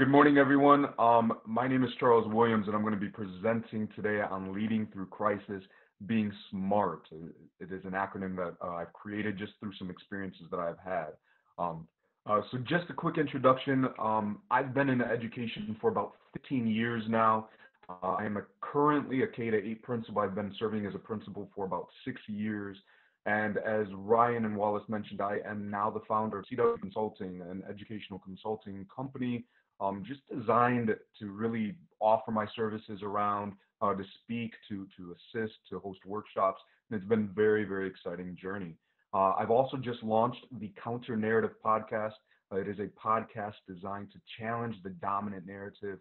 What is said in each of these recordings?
Good morning, everyone. My name is Charles Williams, and I'm going to be presenting today on Leading Through Crisis, being SMART. It is an acronym that I've created just through some experiences that I've had. So just a quick introduction. I've been in education for about 15 years now. I am currently a K-8 principal. I've been serving as a principal for about 6 years. And as Ryan and Wallace mentioned, I am now the founder of CW Consulting, an educational consulting company just designed to really offer my services around to speak, to assist, to host workshops. And it's been a very, very exciting journey. I've also just launched the Counter Narrative podcast. It is a podcast designed to challenge the dominant narrative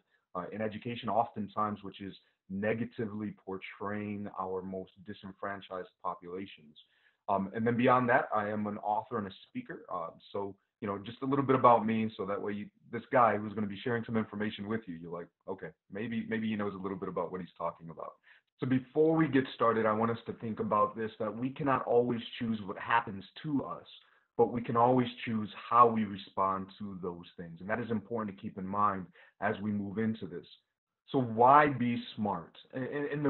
in education, oftentimes, which is negatively portraying our most disenfranchised populations. And then beyond that, I am an author and a speaker. So just a little bit about me, so that way this guy who's going to be sharing some information with you, you're like, okay, maybe he knows a little bit about what he's talking about. So before we get started, I want us to think about this, that we cannot always choose what happens to us, but we can always choose how we respond to those things. And that is important to keep in mind as we move into this. So why be smart? And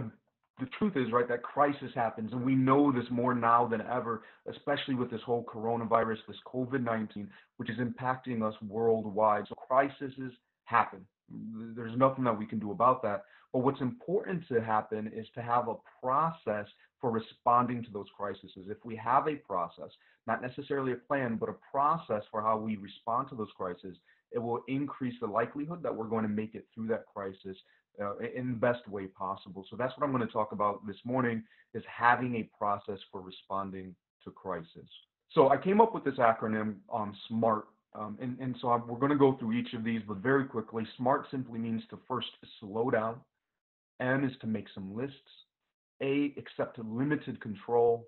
the truth is, right, that crisis happens, and we know this more now than ever, especially with this whole coronavirus, this COVID-19, which is impacting us worldwide. So crises happen. There's nothing that we can do about that. But what's important to happen is to have a process for responding to those crises. If we have a process, not necessarily a plan, but a process for how we respond to those crises, it will increase the likelihood that we're going to make it through that crisis in the best way possible. So that's what I'm going to talk about this morning, is having a process for responding to crisis. So I came up with this acronym, SMART. And so we're going to go through each of these, but very quickly. SMART simply means to first slow down. M is to make some lists. A, accept limited control.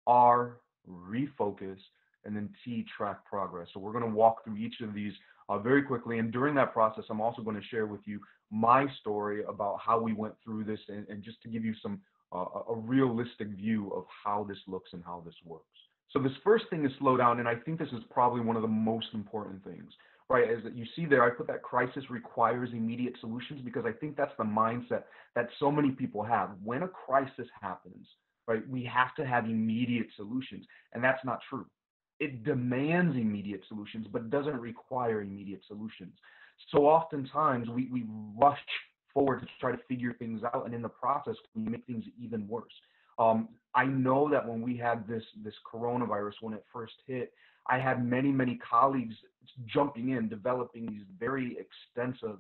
R, refocus. And then T, track progress. So we're going to walk through each of these very quickly. And during that process, I'm also going to share with you my story about how we went through this, and just to give you some a realistic view of how this looks and how this works. So this first thing is slow down, and I think this is probably one of the most important things, right? As you see there, I put that crisis requires immediate solutions, because I think that's the mindset that so many people have. When a crisis happens, right, we have to have immediate solutions, and that's not true. It demands immediate solutions, but doesn't require immediate solutions. So oftentimes we rush forward to try to figure things out, and in the process, we make things even worse. I know that when we had this coronavirus, when it first hit, I had many colleagues jumping in, developing these very extensive,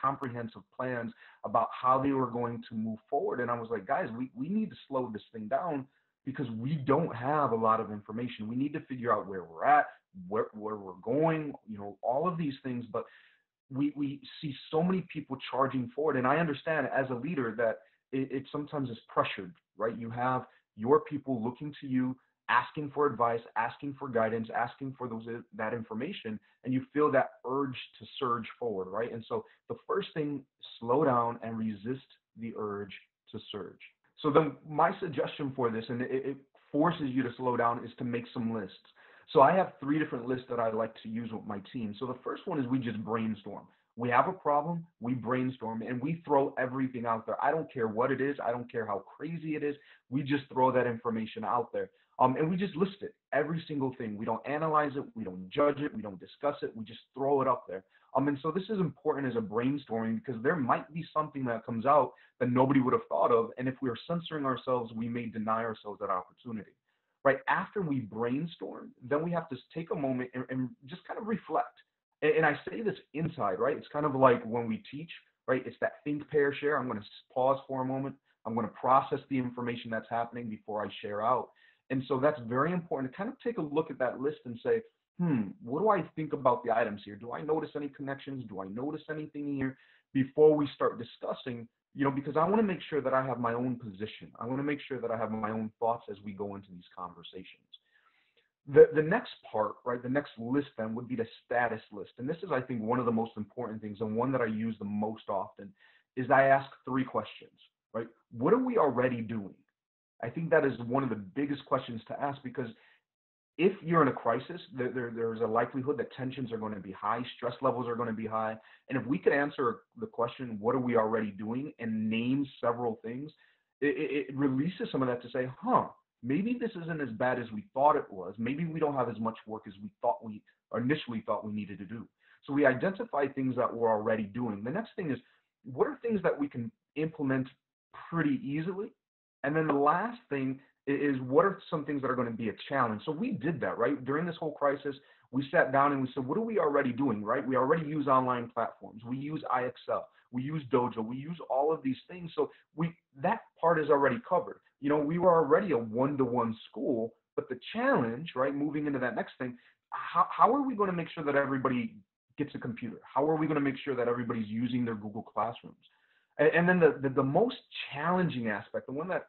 comprehensive plans about how they were going to move forward. And I was like, guys, we need to slow this thing down, because we don't have a lot of information. We need to figure out where we're at, where we're going, all of these things. But we see so many people charging forward. And I understand as a leader that it sometimes is pressured, right? You have your people looking to you, asking for advice, asking for guidance, asking for that information, and you feel that urge to surge forward, right? And so the first thing, slow down and resist the urge to surge. So then my suggestion for this, and it forces you to slow down, is to make some lists. So I have 3 different lists that I like to use with my team. So the first one is we just brainstorm. We have a problem, we brainstorm, and we throw everything out there. I don't care what it is. I don't care how crazy it is. We just throw that information out there. And we just list it, every single thing. We don't analyze it. We don't judge it. We don't discuss it. We just throw it up there. And so this is important as a brainstorming, because there might be something that comes out that nobody would have thought of. And if we are censoring ourselves, we may deny ourselves that opportunity. Right after we brainstorm, then we have to take a moment and just kind of reflect. And I say this inside, right? It's kind of like when we teach, right? It's that think, pair, share. I'm going to pause for a moment. I'm going to process the information that's happening before I share out. And so that's very important to kind of take a look at that list and say, what do I think about the items here? Do I notice any connections? Do I notice anything here before we start discussing? Because I want to make sure that I have my own position. I want to make sure that I have my own thoughts as we go into these conversations. The next part, right, the next list then would be the status list. And this is, I think, one of the most important things, and one that I use the most often, is I ask 3 questions, right? What are we already doing? I think that is one of the biggest questions to ask, because if you're in a crisis, there's a likelihood that tensions are going to be high, stress levels are going to be high. And if we could answer the question, what are we already doing, and name several things, it releases some of that to say, maybe this isn't as bad as we thought it was. Maybe we don't have as much work as we initially thought we needed to do. So we identify things that we're already doing. The next thing is, what are things that we can implement pretty easily? And then the last thing is, what are some things that are going to be a challenge? So we did that, right? During this whole crisis, we sat down and we said, what are we already doing, right? We already use online platforms. We use IXL. We use Dojo. We use all of these things. So that part is already covered. We were already a one-to-one school, but the challenge, right, moving into that next thing, how are we going to make sure that everybody gets a computer? How are we going to make sure that everybody's using their Google Classrooms? And then the most challenging aspect, the one that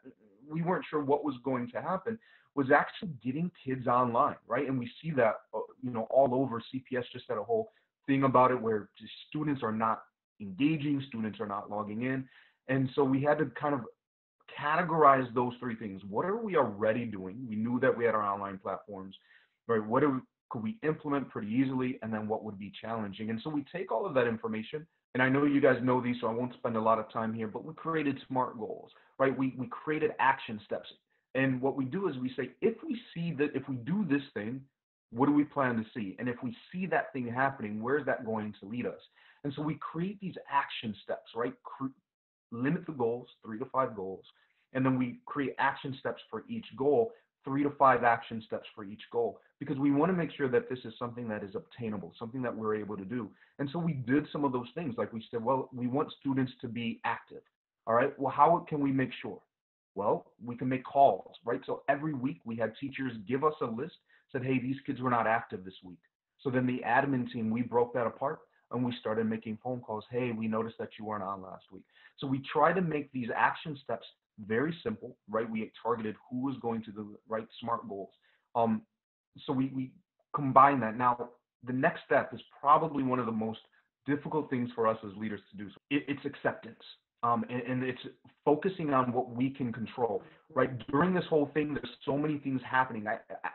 we weren't sure what was going to happen, was actually getting kids online, right? And we see that, all over. CPS just had a whole thing about it where students are not engaging, students are not logging in. And so we had to kind of categorize those three things. What are we already doing? We knew that we had our online platforms, right? Could we implement pretty easily? And then what would be challenging? And so we take all of that information, and I know you guys know these, so I won't spend a lot of time here, but we created SMART goals, right? We created action steps. And what we do is we say, if we do this thing, what do we plan to see? And if we see that thing happening, where's that going to lead us? And so we create these action steps, right? Limit the goals, 3 to 5 goals. And then we create action steps for each goal, 3 to 5 action steps for each goal, because we want to make sure that this is something that is obtainable, something that we're able to do. And so we did some of those things. Like we said, well, we want students to be active. All right, well, how can we make sure? Well, we can make calls, right? So every week we had teachers give us a list, said, hey, these kids were not active this week. So then the admin team, we broke that apart and we started making phone calls. Hey, we noticed that you weren't on last week. So we try to make these action steps very simple, right? We targeted who was going to the right SMART goals. So we combine that. Now, the next step is probably one of the most difficult things for us as leaders to do. So it's acceptance. And it's focusing on what we can control, right? During this whole thing, there's so many things happening,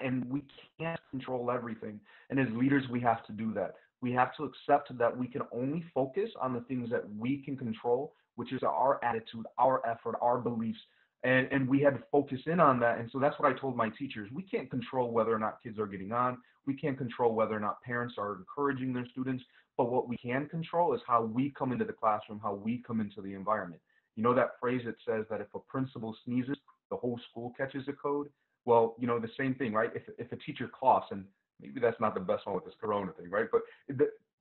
and we can't control everything. And as leaders, we have to do that. We have to accept that we can only focus on the things that we can control, which is our attitude, our effort, our beliefs. And we had to focus in on that. And so that's what I told my teachers. We can't control whether or not kids are getting on. We can't control whether or not parents are encouraging their students. But what we can control is how we come into the classroom, how we come into the environment. You know that phrase that says that if a principal sneezes, the whole school catches a code? Well, the same thing, right? If a teacher coughs, and maybe that's not the best one with this corona thing, right? But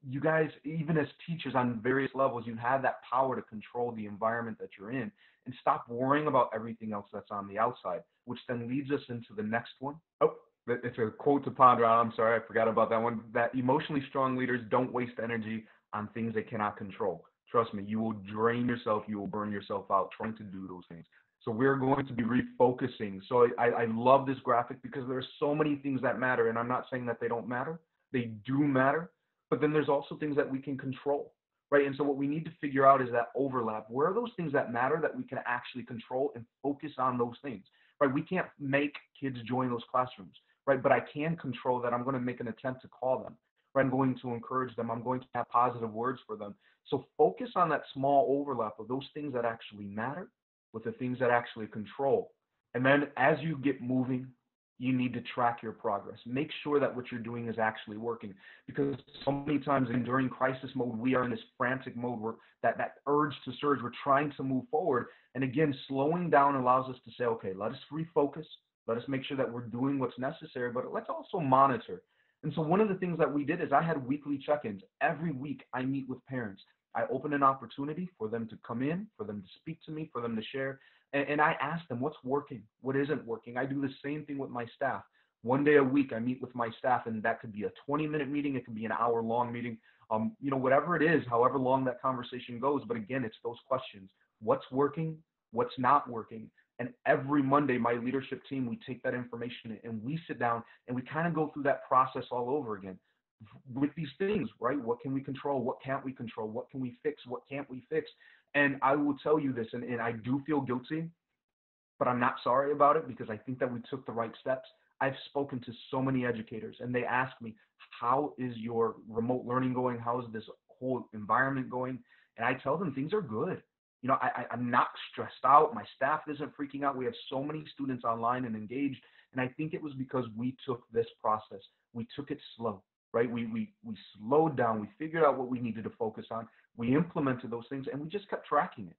you guys, even as teachers on various levels, you have that power to control the environment that you're in and stop worrying about everything else that's on the outside, which then leads us into the next one. Oh, it's a quote to ponder on. I'm sorry, I forgot about that one. That emotionally strong leaders don't waste energy on things they cannot control. Trust me, you will drain yourself, you will burn yourself out trying to do those things. So we're going to be refocusing. So I love this graphic because there are so many things that matter, and I'm not saying that they don't matter. They do matter, but then there's also things that we can control, right? And so what we need to figure out is that overlap. Where are those things that matter that we can actually control and focus on those things, right? We can't make kids join those classrooms, right? But I can control that. I'm going to make an attempt to call them, right? I'm going to encourage them. I'm going to have positive words for them. So focus on that small overlap of those things that actually matter with the things that actually control. And then as you get moving, you need to track your progress. Make sure that what you're doing is actually working, because so many times during crisis mode, we are in this frantic mode where that urge to surge, we're trying to move forward. And again, slowing down allows us to say, okay, let us refocus. Let us make sure that we're doing what's necessary, but let's also monitor. And so one of the things that we did is I had weekly check-ins. Every week I meet with parents. I open an opportunity for them to come in, for them to speak to me, for them to share. And I ask them what's working, what isn't working. I do the same thing with my staff. One day a week I meet with my staff, and that could be a 20-minute meeting. It could be an hour-long meeting. Whatever it is, however long that conversation goes. But again, it's those questions. What's working? What's not working? And every Monday, my leadership team, we take that information and we sit down and we kind of go through that process all over again with these things, right? What can we control? What can't we control? What can we fix? What can't we fix? And I will tell you this, and I do feel guilty, but I'm not sorry about it because I think that we took the right steps. I've spoken to so many educators, and they ask me, how is your remote learning going? How is this whole environment going? And I tell them things are good. I'm not stressed out. My staff isn't freaking out. We have so many students online and engaged. And I think it was because we took this process. We took it slow, right? We slowed down. We figured out what we needed to focus on. We implemented those things, and we just kept tracking it.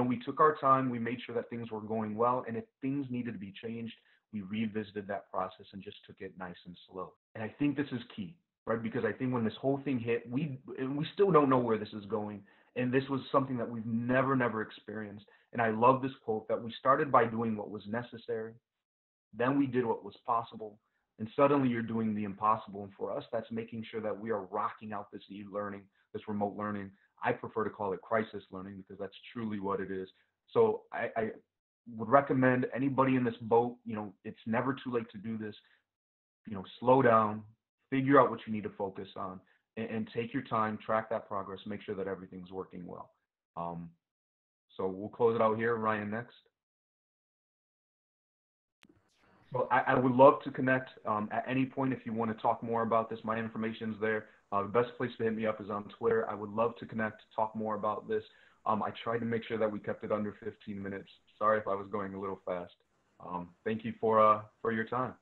We took our time. We made sure that things were going well. And if things needed to be changed, we revisited that process and just took it nice and slow. And I think this is key, right? Because I think when this whole thing hit, we still don't know where this is going. And this was something that we've never experienced. And I love this quote that we started by doing what was necessary. Then we did what was possible. And suddenly you're doing the impossible. And for us, that's making sure that we are rocking out this e-learning, this remote learning. I prefer to call it crisis learning because that's truly what it is. So I would recommend anybody in this boat, it's never too late to do this. Slow down, figure out what you need to focus on, and take your time, track that progress, make sure that everything's working well. So we'll close it out here. Ryan, next. So I would love to connect at any point if you want to talk more about this. My information's there. The best place to hit me up is on Twitter. I would love to connect, talk more about this. I tried to make sure that we kept it under 15 minutes. Sorry if I was going a little fast. Thank you for your time.